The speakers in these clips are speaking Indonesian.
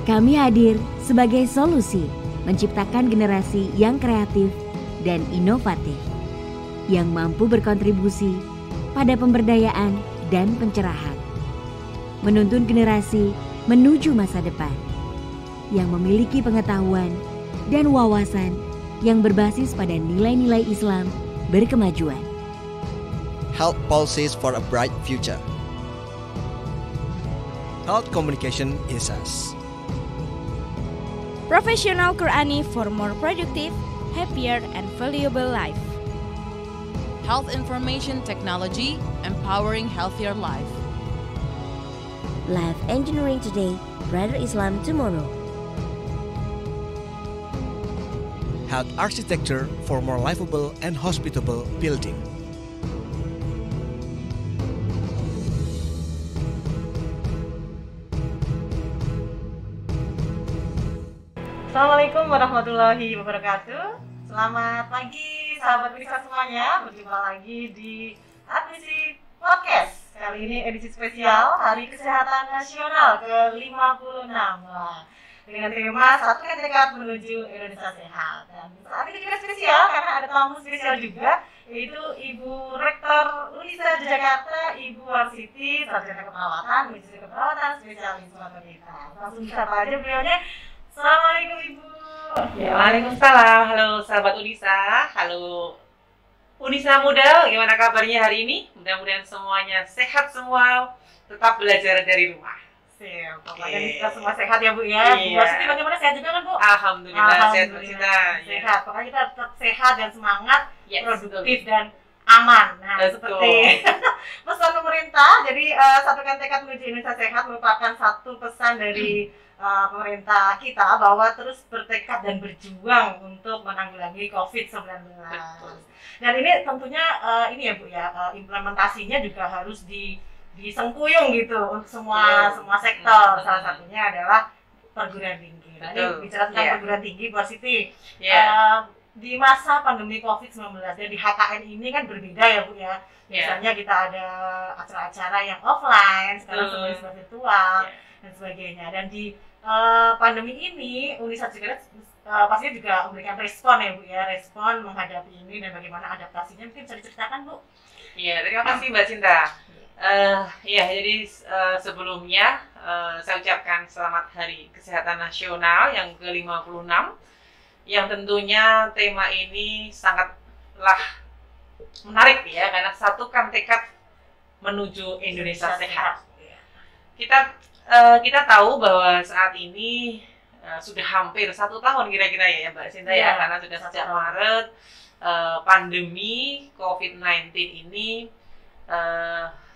Kami hadir sebagai solusi menciptakan generasi yang kreatif dan inovatif, yang mampu berkontribusi pada pemberdayaan dan pencerahan, menuntun generasi menuju masa depan, yang memiliki pengetahuan dan wawasan yang berbasis pada nilai-nilai Islam berkemajuan. Health policies for a bright future. Health communication is us. Professional Qurani for more productive, happier, and valuable life. Health information technology, empowering healthier life. Life engineering today, brighter Islam tomorrow. Health architecture for more livable and hospitable building. Assalamualaikum warahmatullahi wabarakatuh. Selamat pagi sahabat Unisa semuanya. Berjumpa lagi di Admisi Podcast. Kali ini edisi spesial Hari Kesehatan Nasional ke-56. Dengan tema Satu Dekat Menuju Indonesia Sehat. Dan saat ini juga spesial karena ada tamu spesial juga, yaitu Ibu Rektor Unisa Jakarta, Ibu Warsiti, Sarjana Keperawatan, Medis Keperawatan, Spesialis Maternita. Langsung disapa aja beliaunya. Assalamualaikum Ibu. Ya, waalaikumsalam. Halo sahabat Unisa. Halo Unisa muda, gimana kabarnya hari ini? Mudah-mudahan semuanya sehat semua, tetap belajar dari rumah. Siap, pokoknya kita semua sehat ya Bu ya. Bu Warsiti bagaimana, sehat juga kan Bu? Alhamdulillah, sehat Bu Cinta. Sehat, pokoknya kita tetap sehat dan semangat, produktif betul. dan aman. Nah, Betul. seperti pesan pemerintah, jadi satukan tekad menuju Indonesia sehat merupakan satu pesan dari pemerintah kita bahwa terus bertekad dan berjuang untuk menanggulangi COVID-19. Betul. Dan ini tentunya ini ya Bu ya, implementasinya juga harus disengkuyung gitu untuk semua sektor. Salah satunya adalah perguruan tinggi. Nah, ini bicara tentang perguruan tinggi, Bu Siti. Di masa pandemi COVID-19 dan di HKN ini kan berbeda ya Bu ya. Misalnya kita ada acara-acara yang offline, sekarang semuanya virtual dan sebagainya. Dan di pandemi ini Universitas Jakarta pastinya juga memberikan respon ya Bu ya, respon menghadapi ini dan bagaimana adaptasinya, mungkin bisa diceritakan Bu? Iya, terima kasih Mbak Cinta. Jadi sebelumnya saya ucapkan selamat Hari Kesehatan Nasional yang ke-56, yang tentunya tema ini sangatlah menarik ya, karena satukan tekad menuju Indonesia sehat. Kita tahu bahwa saat ini sudah hampir 1 tahun kira-kira ya Mbak Sinta ya, karena sudah sejak Maret pandemi COVID-19 ini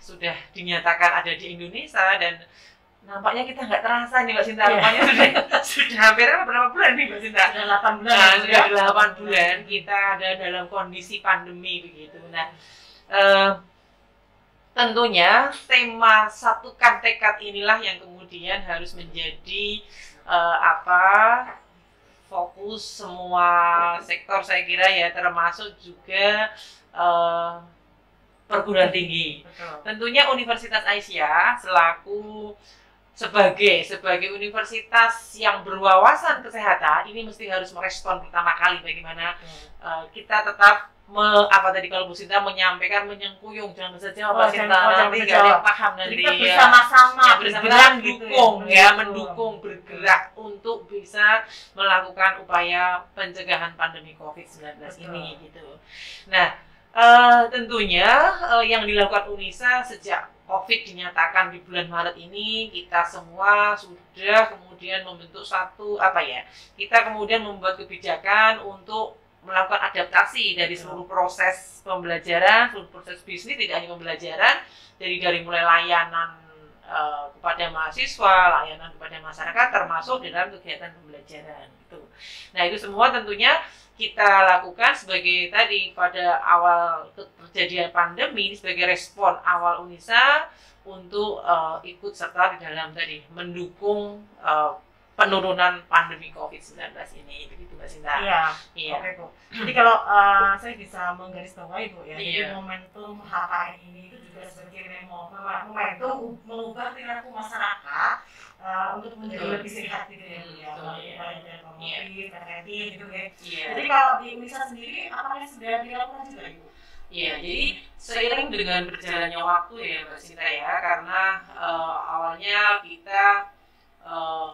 sudah dinyatakan ada di Indonesia, dan nampaknya kita nggak terasa nih Mbak Sinta, nampaknya sudah hampir berapa bulan nih Mbak Sinta? Sudah 8 bulan. Sudah 8 bulan kita ada dalam kondisi pandemi begitu. Nah, tentunya tema satukan tekad inilah yang kemudian harus menjadi fokus semua sektor saya kira ya, termasuk juga perguruan tinggi. Betul. Tentunya Universitas Aisyah selaku sebagai universitas yang berwawasan kesehatan ini mesti harus merespon pertama kali bagaimana kita tetap kalau Bu Sinta menyampaikan menyengkuyung, jangan saja Mbak Sinta nanti nggak ada yang paham nanti kita bersama-sama bergerak mendukung mendukung bergerak untuk bisa melakukan upaya pencegahan pandemi COVID-19 ini gitu. Nah, tentunya yang dilakukan Unisa sejak COVID dinyatakan di bulan Maret ini, kita semua sudah kemudian membentuk kita kemudian membuat kebijakan untuk melakukan adaptasi dari seluruh proses pembelajaran, seluruh proses bisnis, tidak hanya pembelajaran, dari mulai layanan kepada mahasiswa, layanan kepada masyarakat, termasuk di dalam kegiatan pembelajaran. Gitu. Nah, itu semua tentunya kita lakukan sebagai tadi pada awal terjadinya pandemi sebagai respon awal Unisa untuk ikut serta di dalam tadi mendukung penurunan pandemi COVID-19 ini, begitu Mbak Sinta. Iya. Oke Bu. Jadi kalau saya bisa menggarisbawahi Bu ya, jadi momentum HKN ini itu juga sebagai momentum mengubah perilaku masyarakat untuk menjadi Betul. lebih sehat gitu ya Bu ya. Betul, iya. Promotif, preventif gitu ya. Iya. Jadi kalau di Unisa sendiri apakah sudah dilakukan juga Ibu? Iya, jadi seiring dengan berjalannya waktu ya Mbak Sinta ya, karena awalnya kita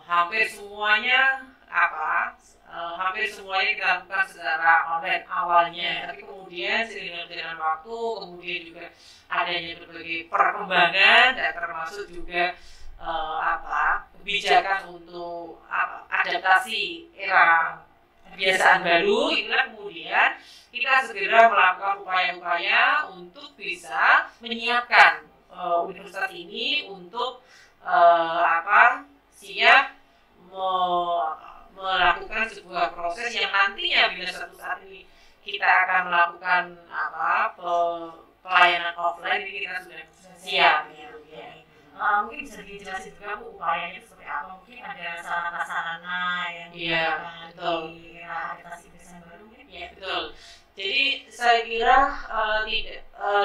hampir semuanya hampir semuanya kita lakukan secara online awalnya, tapi kemudian seiring dengan waktu, kemudian juga adanya berbagai perkembangan dan termasuk juga kebijakan untuk adaptasi era kebiasaan baru, itulah kemudian kita segera melakukan upaya-upaya untuk bisa menyiapkan universitas ini untuk siap melakukan sebuah proses yang nantinya bila suatu saat ini kita akan melakukan pelayanan offline, ini kita sudah siap gitu ya. Mungkin bisa dijelasin juga Bu upayanya seperti apa, mungkin ada sarana-sarana yang digunakan di adaptasi kebiasaan baru mungkin? Iya betul. Jadi saya kira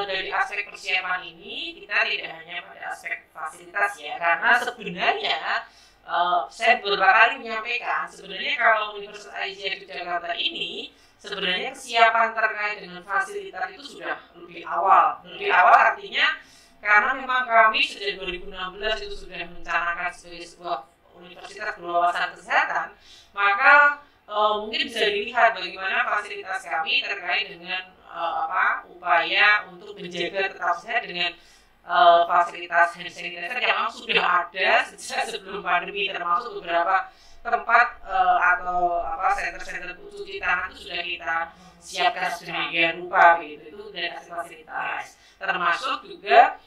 dari aspek persiapan ini kita tidak hanya pada aspek fasilitas ya, karena sebenarnya saya beberapa kali menyampaikan sebenarnya kalau Universitas Aisyah Yogyakarta ini sebenarnya kesiapan terkait dengan fasilitas itu sudah lebih awal. Lebih awal artinya karena memang kami sejak 2016 itu sudah mencanangkan sebagai sebuah universitas berwawasan kesehatan, maka mungkin bisa dilihat bagaimana fasilitas kami terkait dengan upaya untuk menjaga tetap sehat dengan fasilitas hand sanitizer yang memang sudah ada sejak sebelum pandemi, termasuk beberapa tempat atau center-center cuci tangan itu sudah kita siapkan sedemikian rupa gitu. Itu dari fasilitas, termasuk juga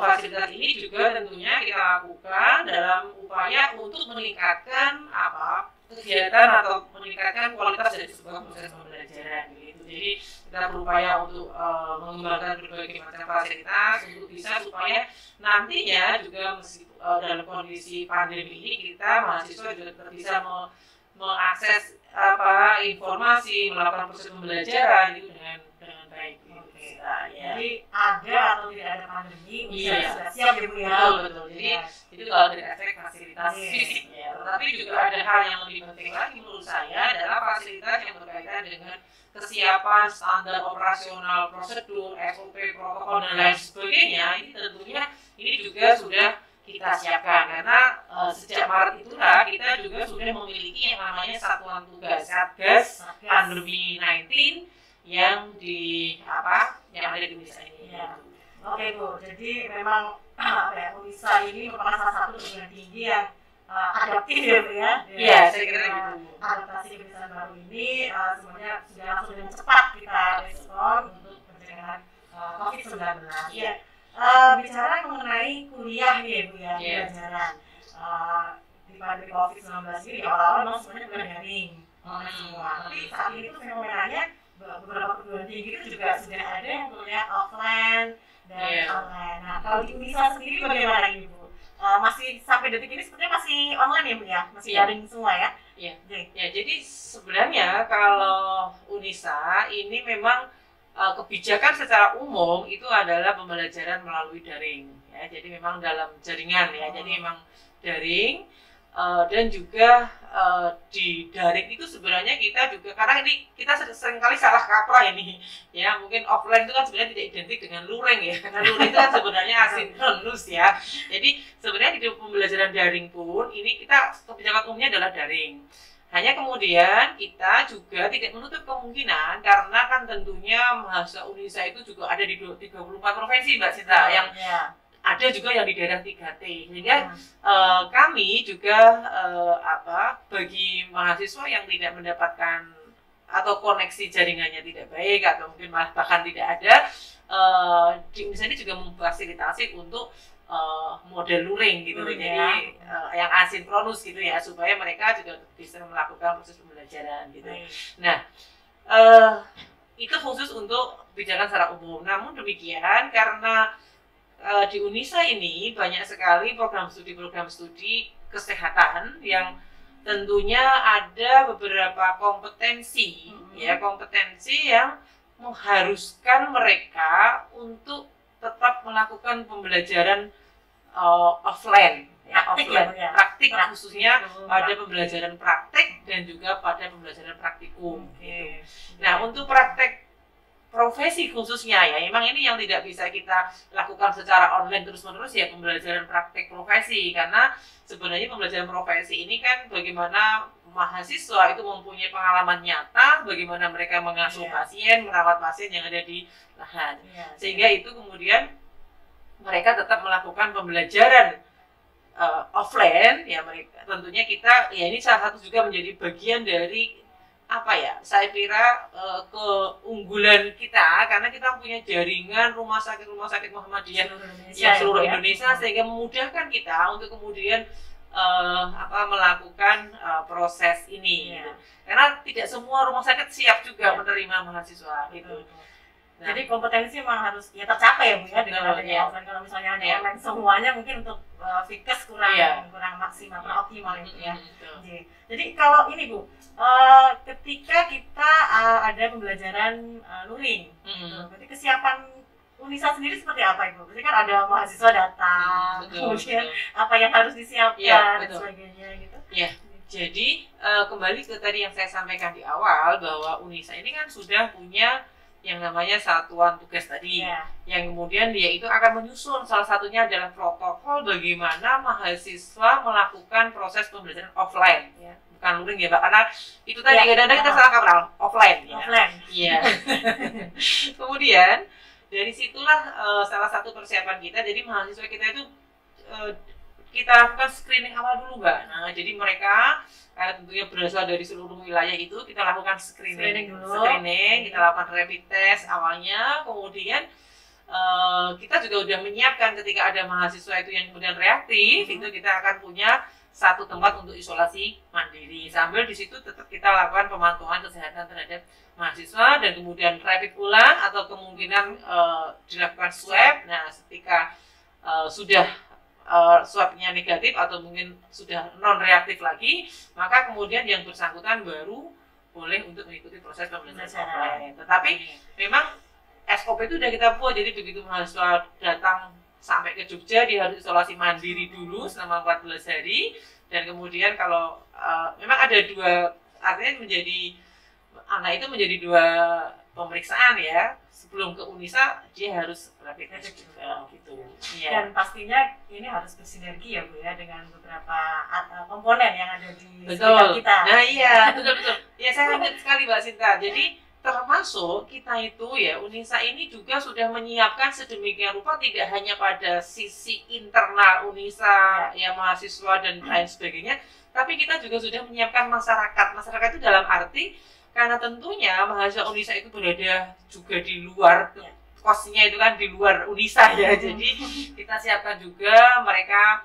fasilitas ini juga tentunya kita lakukan dalam upaya untuk meningkatkan kegiatan atau meningkatkan kualitas dari sebuah proses pembelajaran gitu. Jadi kita berupaya untuk mengembangkan berbagai macam fasilitas untuk bisa supaya nantinya juga dalam kondisi pandemi ini kita mahasiswa juga tetap bisa mengakses informasi, melakukan proses pembelajaran itu dengan baik. Jadi ada atau tidak ada pandemi, sudah siap ya Bu ya. Betul. Jadi itu kalau dari aspek fasilitas fisik ya. Tetapi juga ada hal yang lebih penting lagi menurut saya adalah fasilitas yang berkaitan dengan kesiapan standar operasional, prosedur, SOP, protokol dan lain sebagainya. Ini tentunya ini juga sudah kita siapkan karena sejak Maret itulah kita juga sudah memiliki yang namanya satuan tugas Satgas Pandemi 19 yang yang ada di Unisa ini. Ya. Oke Bu, jadi memang Unisa ini merupakan salah satu perguruan tinggi yang adaptif ya Bu ya. Iya, saya kira gitu. Adaptasi kebiasaan baru ini sebenarnya sudah langsung dengan cepat kita respon untuk pencegahan COVID-19. Ya. Bicara mengenai kuliah nih ya Bu ya, pelajaran di pandemi COVID-19 ini di awal-awal memang sebenarnya bukan daring semua. Tapi saat ini tuh fenomenanya beberapa perguruan tinggi itu juga sudah ada yang kuliah offline dan online. Nah, kalau di Unisa sendiri bagaimana ini Bu? Masih sampai detik ini sebenarnya masih online ya Bu ya? Masih daring semua ya? Iya. Ya, jadi sebenarnya kalau Unisa ini memang kebijakan secara umum itu adalah pembelajaran melalui daring ya. Jadi memang dalam jaringan ya. Jadi memang daring dan juga di daring itu sebenarnya kita juga karena ini kita seringkali salah kaprah ini ya, mungkin offline itu kan sebenarnya tidak identik dengan luring ya, karena luring itu kan sebenarnya asinkronus ya. Jadi sebenarnya di pembelajaran daring pun ini kita kebijakan umumnya adalah daring. Hanya kemudian kita juga tidak menutup kemungkinan karena kan tentunya mahasiswa Unisa itu juga ada di 34 provinsi Mbak Sinta yang ada juga yang di daerah 3T. Sehingga kami juga bagi mahasiswa yang tidak mendapatkan atau koneksi jaringannya tidak baik atau mungkin malah bahkan tidak ada, di Unisa ini juga memfasilitasi untuk model luring gitu, jadi yang asinkronus gitu ya, supaya mereka juga bisa melakukan proses pembelajaran gitu. Nah, itu khusus untuk kebijakan secara umum. Namun demikian karena di Unisa ini banyak sekali program studi kesehatan yang tentunya ada beberapa kompetensi ya, kompetensi yang mengharuskan mereka untuk tetap melakukan pembelajaran offline ya, offline praktik praktik khususnya pada pembelajaran praktik dan juga pada pembelajaran praktikum. Gitu. Nah, untuk praktek profesi khususnya ya, memang ini yang tidak bisa kita lakukan secara online terus-menerus ya, pembelajaran praktek profesi, karena sebenarnya pembelajaran profesi ini kan bagaimana mahasiswa itu mempunyai pengalaman nyata, bagaimana mereka mengasuh pasien, merawat pasien yang ada di lahan, sehingga itu kemudian mereka tetap melakukan pembelajaran offline ya. Mereka tentunya kita ya, ini salah satu juga menjadi bagian dari apa ya, saya kira keunggulan kita, karena kita punya jaringan rumah sakit Muhammadiyah yang seluruh Indonesia, sehingga memudahkan kita untuk kemudian melakukan proses ini. Gitu. Karena tidak semua rumah sakit siap juga menerima mahasiswa gitu. Nah, jadi kompetensi memang harus ya tercapai ya Bu ya, dengan adanya offline. Kalau misalnya hanya online semuanya mungkin untuk Fikes kurang maksimal, kurang optimal itu ya. Jadi kalau ini Bu, ketika kita ada pembelajaran luring, berarti kesiapan Unisa sendiri seperti apa Ibu? Berarti kan ada mahasiswa datang, kemudian apa yang harus disiapkan dan sebagainya gitu. Iya. Jadi kembali ke tadi yang saya sampaikan di awal, bahwa Unisa ini kan sudah punya yang namanya satuan tugas tadi, yang kemudian dia itu akan menyusun, salah satunya adalah protokol bagaimana mahasiswa melakukan proses pembelajaran offline, bukan luring ya Pak, karena itu tadi kadang-kadang kita salah kaprah, offline. Iya. Kemudian dari situlah salah satu persiapan kita, jadi mahasiswa kita itu kita lakukan screening awal dulu Mbak. Nah, jadi mereka karena tentunya berasal dari seluruh wilayah itu, kita lakukan screening dulu. Kita lakukan rapid test awalnya, kemudian kita juga sudah menyiapkan ketika ada mahasiswa itu yang kemudian reaktif, itu kita akan punya satu tempat untuk isolasi mandiri, sambil di situ tetap kita lakukan pemantauan kesehatan terhadap mahasiswa, dan kemudian rapid ulang atau kemungkinan dilakukan swab. Nah, ketika sudah swabnya negatif atau mungkin sudah non reaktif lagi, maka kemudian yang bersangkutan baru boleh untuk mengikuti proses pembelajaran offline. Tetapi memang SOP itu sudah kita buat, jadi begitu mahasiswa datang sampai ke Jogja, dia harus isolasi mandiri dulu selama 14 hari, dan kemudian kalau memang ada dua, artinya anak itu menjadi dua pemeriksaan ya. Sebelum ke Unisa dia harus rapid test juga gitu. Dan pastinya ini harus bersinergi ya Bu ya, dengan beberapa komponen yang ada di sekitar kita. Nah iya, betul. Ya, saya ingat sekali Mbak Sinta. Jadi termasuk kita itu ya, Unisa ini juga sudah menyiapkan sedemikian rupa, tidak hanya pada sisi internal Unisa ya, mahasiswa dan lain sebagainya, tapi kita juga sudah menyiapkan masyarakat. Masyarakat itu dalam arti, karena tentunya mahasiswa Unisa itu berada juga di luar, kosnya itu kan di luar Unisa ya. Jadi kita siapkan juga mereka,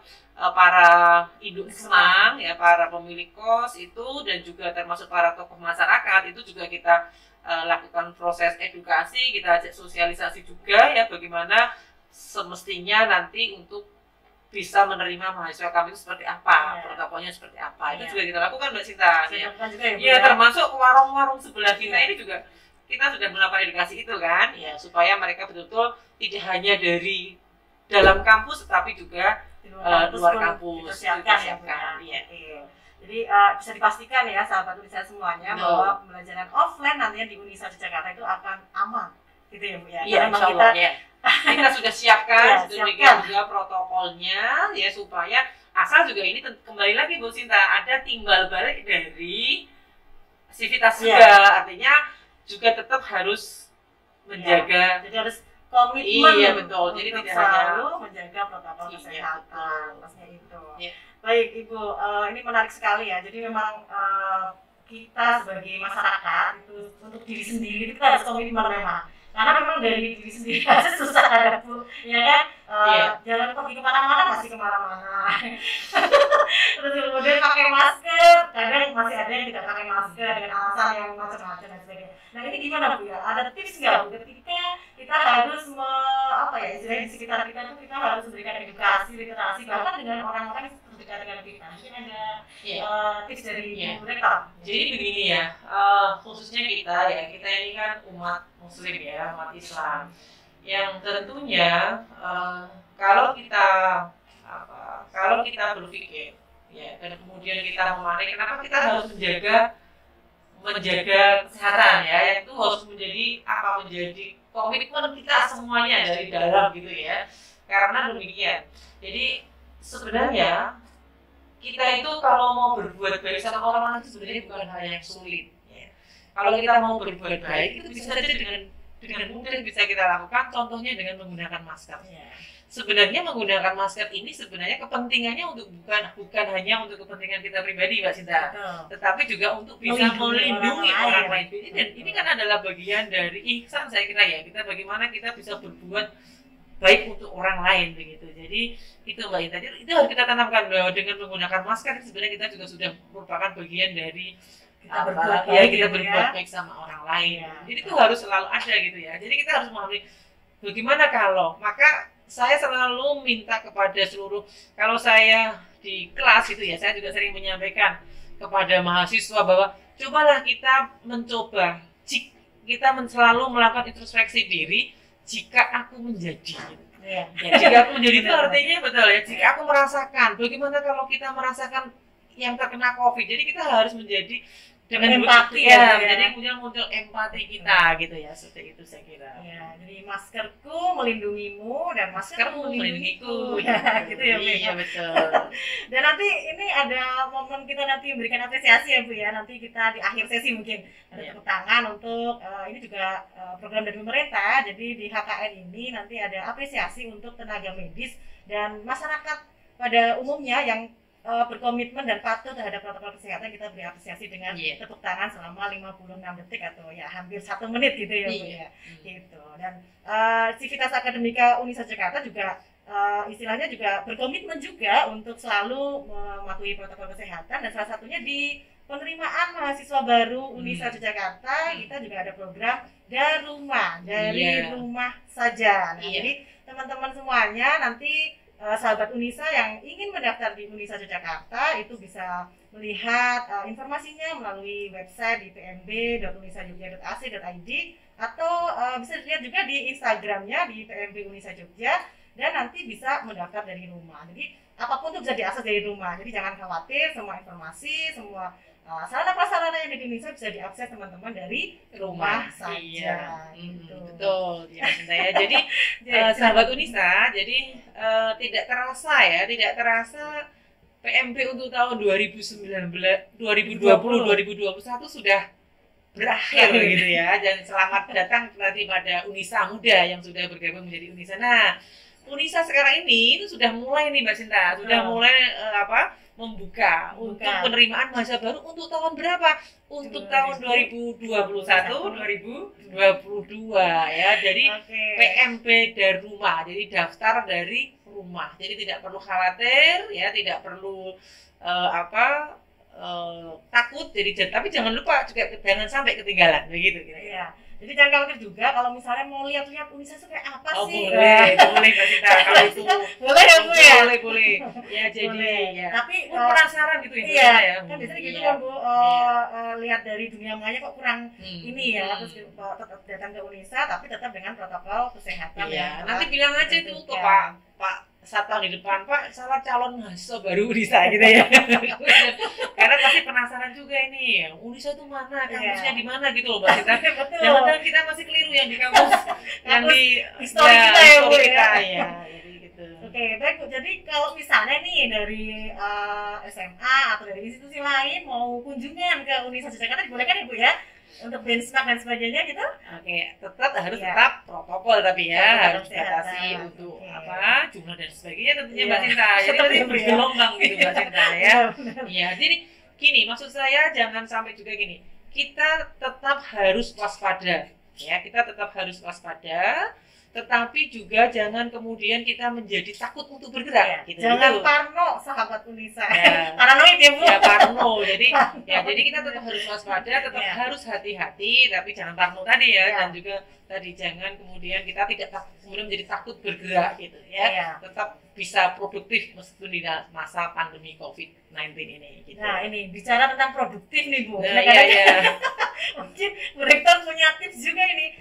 para induk senang ya, para pemilik kos itu, dan juga termasuk para tokoh masyarakat itu juga kita lakukan proses edukasi, kita ajak sosialisasi juga ya, bagaimana semestinya nanti untuk bisa menerima mahasiswa kami itu seperti apa, protokolnya seperti apa, itu juga kita lakukan Mbak Sinta. Ya, termasuk warung-warung sebelah kita ini juga kita sudah melakukan edukasi itu kan, ya, supaya mereka betul-betul tidak hanya dari dalam kampus, tetapi juga luar kampus. Siapkan. Jadi bisa dipastikan ya sahabat Unisa semuanya, bahwa pembelajaran offline nantinya di Unisa di Jakarta itu akan aman, gitu ya Bu ya. Iya, insya Allah, kita sudah siapkan sedemikian juga protokolnya ya, supaya asal juga ini kembali lagi Bu Sinta, ada timbal balik dari sivitas juga, artinya juga tetap harus menjaga, jadi harus komitmen. Iya betul, jadi tidak hanya menjaga protokol kesehatan, pastinya itu. Baik Ibu, ini menarik sekali ya. Jadi memang kita sebagai masyarakat itu untuk diri sendiri kita harus komitmen memang. Karena memang dari diri sendiri aja susah ada Bu, ya kan? Jangan pergi kemana-mana, masih kemana-mana. Terus kemudian pakai masker, kadang masih ada yang tidak pakai masker dengan alasan yang macam-macam dan sebagainya. Nah ini gimana Bu ya? Ada tips nggak Bu ketika kita harus istilahnya di sekitar kita itu kita harus memberikan edukasi, literasi, bahkan dengan orang-orang yang terdekat dengan kita. Mungkin ada tips dari Bu Rektor. Jadi begini ya, khususnya kita ini kan umat Muslim ya, umat Islam, yang tentunya kalau kita berpikir ya, dan kemudian kita memahami kenapa kita harus menjaga kesehatan ya, itu harus menjadi komitmen kita semuanya dari dalam gitu ya. Karena demikian, jadi sebenarnya kita itu kalau mau berbuat baik sama orang lain itu sebenarnya bukan hal yang sulit ya. Kalau kita mau berbuat baik itu bisa saja dengan mudah bisa kita lakukan, contohnya dengan menggunakan masker ya. Sebenarnya menggunakan masker ini sebenarnya kepentingannya untuk bukan hanya untuk kepentingan kita pribadi, Mbak Sinta, tetapi juga untuk bisa melindungi orang lain. Dan ini kan adalah bagian dari ihsan saya kira ya, kita bagaimana kita bisa berbuat baik untuk orang lain begitu. Jadi itu Mbak Inta, itu harus kita tanamkan bahwa dengan menggunakan masker sebenarnya kita juga sudah merupakan bagian dari kita berbuat baik sama orang lain. Jadi itu harus selalu ada gitu ya. Jadi kita harus memahami bagaimana kalau, maka saya selalu minta kepada seluruh, kalau saya di kelas itu ya, saya juga sering menyampaikan kepada mahasiswa bahwa cobalah kita mencoba, kita selalu melakukan introspeksi diri, jika aku menjadi. Ya, jika aku menjadi itu artinya betul ya, jika aku merasakan, bagaimana kalau kita merasakan yang terkena COVID, jadi kita harus menjadi dengan empati ya, jadi muncul empati kita gitu ya, seperti itu saya kira. Ya, jadi maskerku melindungimu dan maskermu melindungiku. Ya, gitu ya, Bu. Iya betul. Dan nanti ini ada momen kita nanti memberikan apresiasi ya, Bu ya. Nanti kita di akhir sesi mungkin ada tepuk tangan untuk ini juga program dari pemerintah. Jadi di HKN ini nanti ada apresiasi untuk tenaga medis dan masyarakat pada umumnya yang berkomitmen dan patuh terhadap protokol kesehatan. Kita beri apresiasi dengan tepuk tangan selama 56 detik atau ya hampir 1 menit gitu ya, Bu ya. Gitu. Dan Civitas Akademika Unisa Jakarta juga istilahnya juga berkomitmen juga untuk selalu mematuhi protokol kesehatan, dan salah satunya di penerimaan mahasiswa baru Unisa Jakarta kita juga ada program dari rumah saja. Nah, jadi teman-teman semuanya nanti sahabat Unisa yang ingin mendaftar di Unisa Yogyakarta itu bisa melihat informasinya melalui website di pmb.unisajogja.ac.id atau bisa dilihat juga di Instagramnya di PMB Unisa Jogja, dan nanti bisa mendaftar dari rumah. Jadi apapun itu bisa diakses dari rumah. Jadi jangan khawatir, semua informasi, semua sarana-prasarana yang di Unisa bisa diakses teman-teman dari rumah saja. Gitu. Betul ya, saya. Jadi sahabat Unisa, jadi tidak terasa PMB untuk tahun 2020-2021 sudah berakhir gitu ya. Dan selamat datang pada Unisa Muda yang sudah bergabung menjadi Unisa. Nah, Unisa sekarang ini itu sudah mulai nih Mbak Sinta, sudah mulai membuka untuk penerimaan mahasiswa baru untuk tahun berapa? Untuk tahun 2021-2022 ya. Jadi PMB dari rumah, jadi daftar dari rumah. Jadi tidak perlu khawatir ya, tidak perlu takut. Tapi jangan lupa juga jangan sampai ketinggalan begitu kira-kira. Jadi jangan khawatir juga kalau misalnya mau lihat-lihat Unisa seperti apa sih. Boleh Mbak Sinta, kalau itu boleh ya, Bu ya. Boleh. Ya jadi ya. Tapi penasaran gitu ya. Kan biasanya gitu kan, Bu. Lihat dari dunia maya kok kurang ini ya, terus tetap datang ke Unisa tapi tetap dengan protokol kesehatan ya. Nanti bilang aja itu ke Pak Satpam di depan, Pak, salah calon mahasiswa baru Unisa gitu ya. Karena pasti penasaran juga ini, Unisa itu mana, kampusnya di mana gitu loh Mbak Sita. Jangan-jangan kita masih keliru yang di kampus yang di histori kita ya, Bu ya. Jadi gitu. Oke, baik Bu. Jadi kalau misalnya nih dari SMA atau dari institusi lain mau kunjungan ke Unisa Jakarta dibolehkan ya, Bu ya? Untuk benchmark dan sebagainya gitu? Tetap protokol tapi ya, harus batasi untuk jumlah dan sebagainya tentunya Mbak Sinta. Jadi nanti bergelombang gitu Mbak Sinta ya. Iya, jadi gini, maksud saya jangan sampai juga gini. Kita tetap harus waspada ya, tetapi juga jangan kemudian kita menjadi takut untuk bergerak gitu. Jangan parno sahabat Unisa. Paranoid ya, Bu. Ya parno. Jadi kita tetap harus waspada, tetap harus hati-hati, tapi jangan parno tadi ya. Dan juga tadi jangan kemudian kita kemudian menjadi takut bergerak gitu ya. Tetap bisa produktif meskipun di masa pandemi COVID-19 ini gitu. Nah, ini bicara tentang produktif nih, Bu. Mungkin Bu Rektor punya tips juga ini.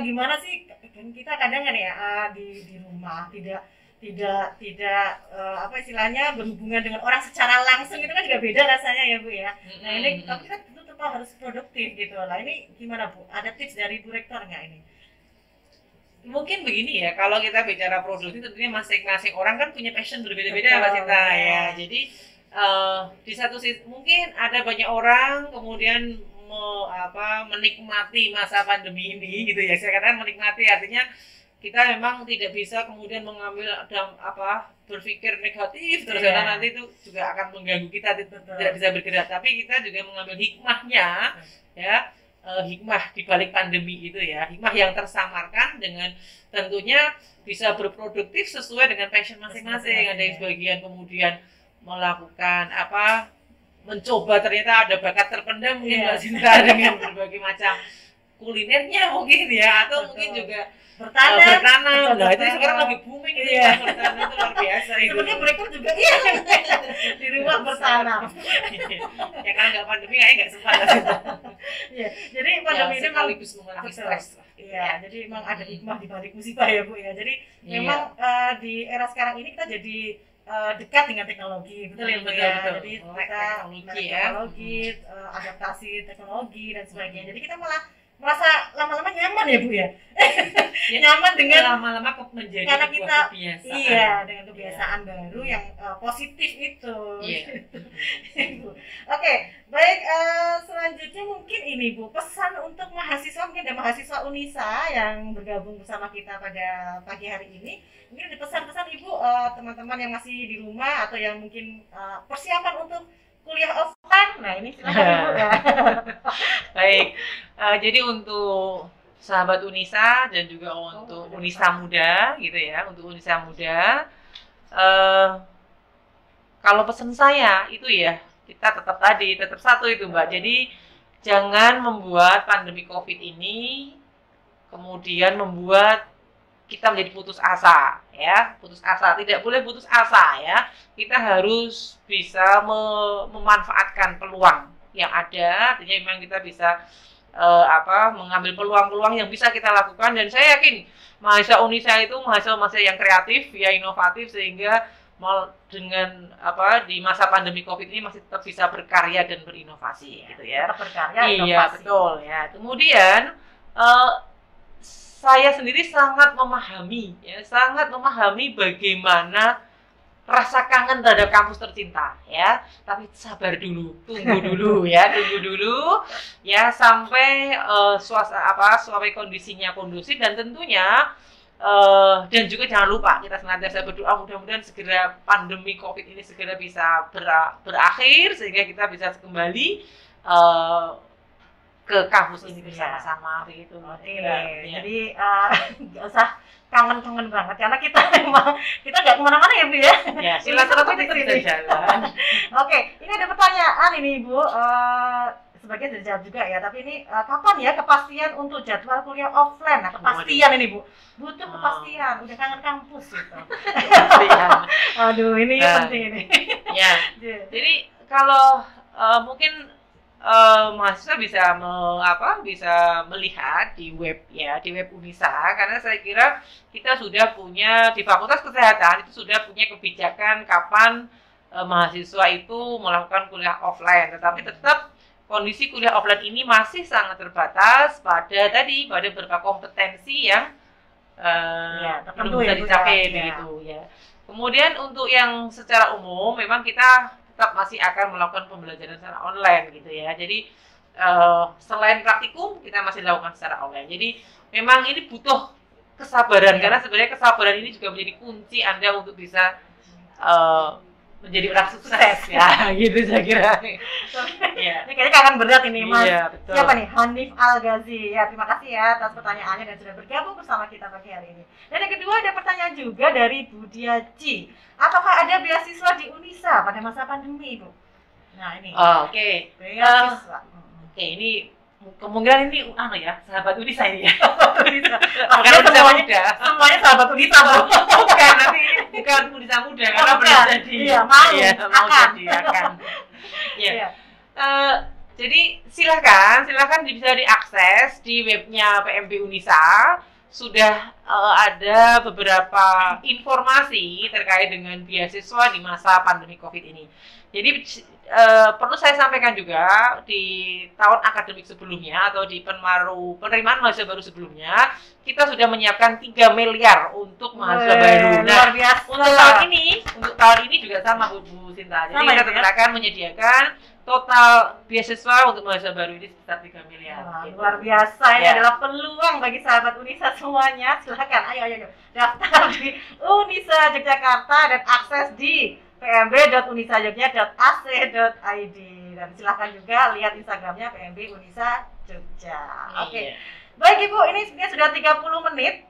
Gimana sih, kan kita kadang kan ya di rumah tidak apa istilahnya berhubungan dengan orang secara langsung itu kan juga beda rasanya ya Bu ya. Nah ini tapi kan tentu tetap harus produktif gitu lah. Ini gimana Bu? Ada tips dari Bu Rektor nggak ini? Mungkin begini ya, kalau kita bicara produktif tentunya masing-masing orang kan punya passion berbeda-beda Mbak Sinta ya. Jadi di satu sisi mungkin ada banyak orang kemudian menikmati masa pandemi ini gitu ya. Saya katakan menikmati artinya kita memang tidak bisa kemudian mengambil berpikir negatif terus karena nanti itu juga akan mengganggu kita tidak bisa bergerak, tapi kita juga mengambil hikmahnya ya, hikmah di balik pandemi itu ya, hikmah yang tersamarkan dengan tentunya bisa berproduktif sesuai dengan passion masing-masing. Ada yang sebagian kemudian melakukan mencoba ternyata ada bakat terpendam mungkin Mbak Sinta dengan berbagai macam kulinernya mungkin ya, atau mungkin juga bertanam. Nah itu sekarang lagi booming itu ya, bertanam itu luar biasa itu. Sebenarnya mereka juga di rumah bertanam. Ya kan nggak pandemi kayaknya nggak sempat. Iya, jadi pandemi ini sekaligus mengurangi stres. Iya, jadi memang ada hikmah di balik musibah ya Bu ya. Jadi memang di era sekarang ini kita jadi dekat dengan teknologi, betul ya Bu ya. Jadi kita teknologi, adaptasi teknologi dan sebagainya. Jadi kita malah merasa lama-lama nyaman ya Bu ya. Nyaman dengan lama-lama menjadi karena kita kebiasaan. Iya, dengan kebiasaan baru yang positif itu. Oke, baik, selanjutnya mungkin ini Bu, pesan untuk mahasiswa, mungkin ada mahasiswa Unisa yang bergabung bersama kita pada pagi hari ini. Mungkin ada pesan-pesan Ibu, teman-teman yang masih di rumah atau yang mungkin persiapan untuk kuliah offline. Nah ini silakan Ibu ya. Baik, jadi untuk sahabat Unisa dan juga untuk Unisa Muda gitu ya, untuk Unisa Muda, kalau pesan saya itu ya kita tetap satu itu Mbak. Jadi jangan membuat pandemi COVID ini kemudian membuat kita menjadi putus asa ya, tidak boleh putus asa ya. Kita harus bisa memanfaatkan peluang yang ada, artinya memang kita bisa mengambil peluang-peluang yang bisa kita lakukan, dan saya yakin mahasiswa Unisa itu mahasiswa yang kreatif ya, inovatif, sehingga dengan di masa pandemi COVID ini masih tetap bisa berkarya dan berinovasi gitu ya. Tetap berkarya, iya, inovasi. Betul ya. Kemudian saya sendiri sangat memahami bagaimana rasa kangen terhadap kampus tercinta ya. Tapi sabar dulu, tunggu dulu ya sampai sampai kondisinya kondusif, dan tentunya dan juga jangan lupa kita senantiasa berdoa mudah-mudahan segera pandemi COVID ini segera bisa berakhir sehingga kita bisa kembali ke kampus ini bersama-sama begitu. Jadi nggak usah kangen-kangen banget karena kita memang nggak kemana-mana ya Bu ya. Ya, silaturahmi itu bisa jalan. Oke, ini ada pertanyaan ini Ibu, sebagian sudah dijawab juga ya, tapi ini kapan ya kepastian untuk jadwal kuliah offline? Nah, kepastian ini Bu, butuh kepastian, udah kangen kampus gitu. Aduh, ini penting ini. Ya, jadi kalau mungkin mahasiswa bisa melihat di web Unisa, karena saya kira kita sudah punya di Fakultas Kesehatan itu sudah punya kebijakan kapan mahasiswa itu melakukan kuliah offline, tetapi tetap kondisi kuliah offline ini masih sangat terbatas pada beberapa kompetensi yang belum bisa dicapai begitu ya. Kemudian untuk yang secara umum memang kita tetap masih akan melakukan pembelajaran secara online gitu ya. Jadi selain praktikum kita masih lakukan secara online. Jadi memang ini butuh kesabaran karena sebenarnya kesabaran ini juga menjadi kunci Anda untuk bisa menjadi orang sukses ya. Gitu saya kira. Ini kayaknya kangen berat ini Mas. Iya, betul. Siapa nih? Hanif Al-Ghazi. Ya, terima kasih ya atas pertanyaannya dan sudah bergabung bersama kita pagi hari ini. Dan yang kedua ada pertanyaan juga dari Budiaji. Apakah ada beasiswa di Unisa pada masa pandemi, Bu? Nah, ini. Oke. Beasiswa. Oke, ini kemungkinan ini sahabat Unisa ini ya. Semuanya sahabat Unisa, Bu. Bukan, nanti bukan Unisa Muda karena belum jadi. Iya, mau jadi akan. Iya. Jadi silakan bisa diakses di webnya PMB Unisa. sudah ada beberapa informasi terkait dengan beasiswa di masa pandemi COVID ini. Jadi perlu saya sampaikan juga di tahun akademik sebelumnya atau di penerimaan mahasiswa baru sebelumnya kita sudah menyiapkan 3 miliar untuk mahasiswa baru. Nah, luar biasa. untuk tahun ini juga sama Bu Sinta. Jadi kita tetap akan menyediakan total beasiswa untuk mahasiswa baru ini sekitar 3 miliar. Gitu. Luar biasa, ini adalah peluang bagi sahabat Unisa semuanya. Silakan, ayo daftar di Unisa Yogyakarta dan akses di pmb.unisajogja.ac.id dan silakan juga lihat Instagramnya PMB Unisa Jogja. Oke. Baik Ibu, ini sudah 30 menit.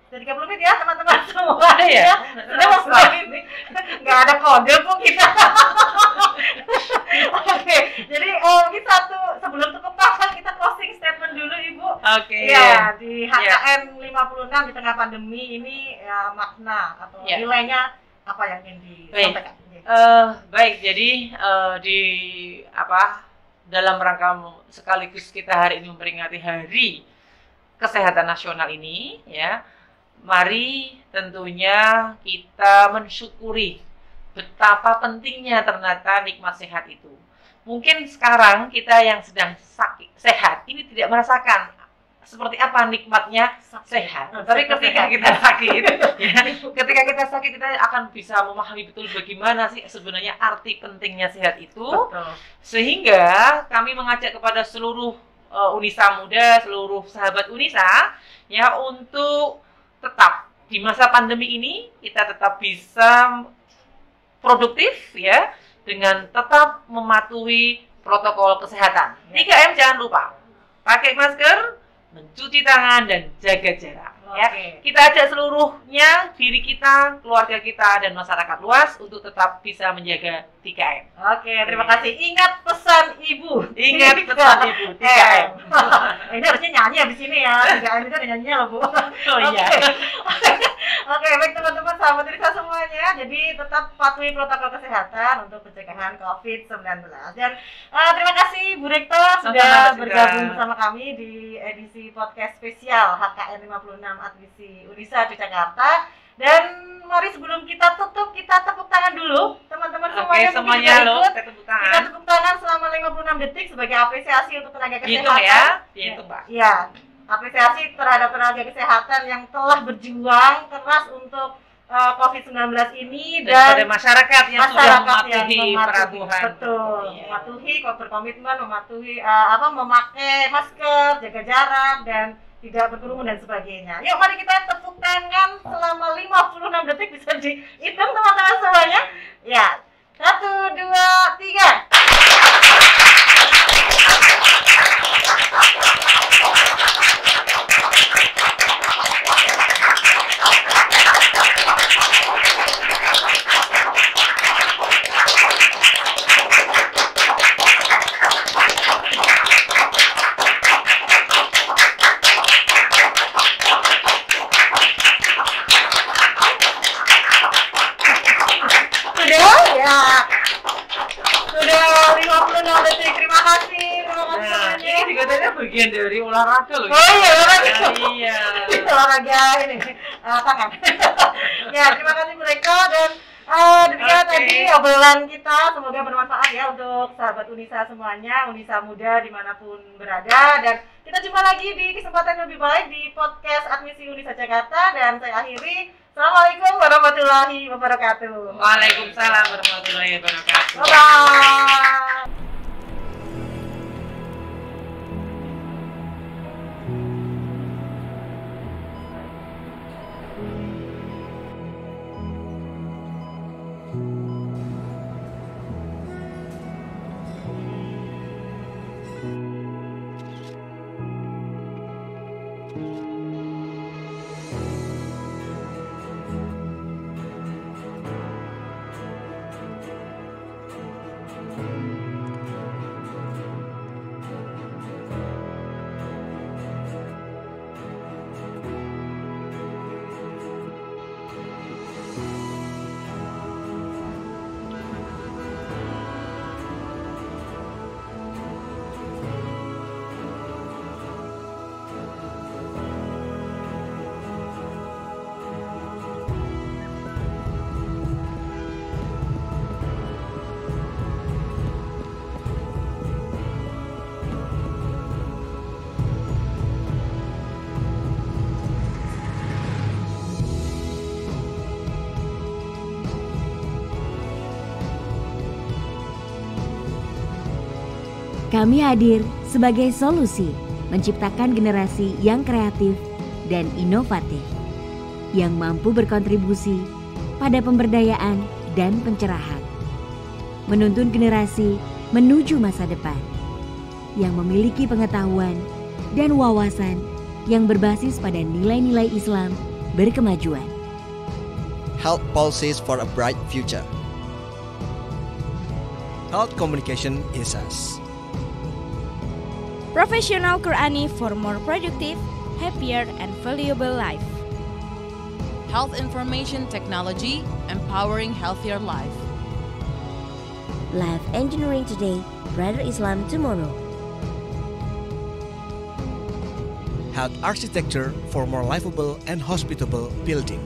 Sudah 30 menit ya teman-teman semua ya. Sudah mau ini. Nggak ada kode pun kita. Oke, jadi mungkin sebelum tutup pasang kita closing statement dulu Ibu. Oke. Ya, di HKN 56 di tengah pandemi ini makna atau nilainya apa yang ingin disampaikan? Baik, jadi dalam rangka sekaligus kita hari ini memperingati Hari Kesehatan Nasional ini, ya, mari tentunya kita mensyukuri betapa pentingnya ternyata nikmat sehat itu. Mungkin sekarang kita yang sedang sehat ini tidak merasakan seperti apa nikmatnya sehat. Tapi ketika kita sakit, ketika kita sakit kita akan bisa memahami betul bagaimana sih sebenarnya arti pentingnya sehat itu. Betul. Sehingga kami mengajak kepada seluruh Unisa muda, seluruh sahabat Unisa ya untuk tetap di masa pandemi ini kita tetap bisa produktif ya dengan tetap mematuhi protokol kesehatan. 3M jangan lupa. Pakai masker, mencuci tangan dan jaga jarak. Ya, kita ajak seluruhnya, diri kita, keluarga kita dan masyarakat luas untuk tetap bisa menjaga 3M. Oke, terima kasih. Ingat pesan Ibu. Ingat pesan Ibu. 3M. Ini harusnya nyanyi habis ini ya. 3M itu ada nyanyinya loh Bu. Oh iya. Oke, baik teman-teman sahabat Unisa semuanya. Jadi tetap patuhi protokol kesehatan untuk pencegahan COVID-19. Dan terima kasih Bu Rektor sudah bergabung bersama kami di edisi podcast spesial HKN 56 Admisi Unisa Yogyakarta. Dan mari sebelum kita tutup, kita tepuk tangan dulu teman-teman semuanya. Oke, semuanya loh, kita tepuk tangan. Kita tepuk tangan selama 56 detik sebagai apresiasi untuk tenaga kesehatan. Hitung ya, dihitung Mbak. Iya, apresiasi terhadap tenaga kesehatan yang telah berjuang keras untuk COVID-19 ini dan pada masyarakat yang sudah mematuhi peraturan. Betul, mematuhi, berkomitmen mematuhi memakai masker, jaga jarak dan tidak berkerumun dan sebagainya. Yuk mari kita tepuk tangan selama 56 detik, bisa dihitung teman-teman semuanya. Ya, 1, 2, 3. Sudah 56 detik. Terima kasih semuanya. Ini juga tadi bagian dari olahraga loh. Oh iya, olahraga. Iya. Olahraga ini tangan. Ya, terima kasih mereka dan demikian tadi obrolan kita, semoga bermanfaat ya untuk sahabat Unisa semuanya, Unisa muda dimanapun berada. Dan kita jumpa lagi di kesempatan lebih baik di podcast Admisi Unisa Jakarta. Dan saya akhiri, Assalamualaikum warahmatullahi wabarakatuh. Waalaikumsalam warahmatullahi wabarakatuh. Bye-bye. Kami hadir sebagai solusi menciptakan generasi yang kreatif dan inovatif, yang mampu berkontribusi pada pemberdayaan dan pencerahan, menuntun generasi menuju masa depan, yang memiliki pengetahuan dan wawasan yang berbasis pada nilai-nilai Islam berkemajuan. Health policies for a bright future. Health communication is us. Professional Qurani for more productive, happier, and valuable life. Health information technology, empowering healthier life. Life engineering today, brighter Islam tomorrow. Health architecture for more livable and hospitable building.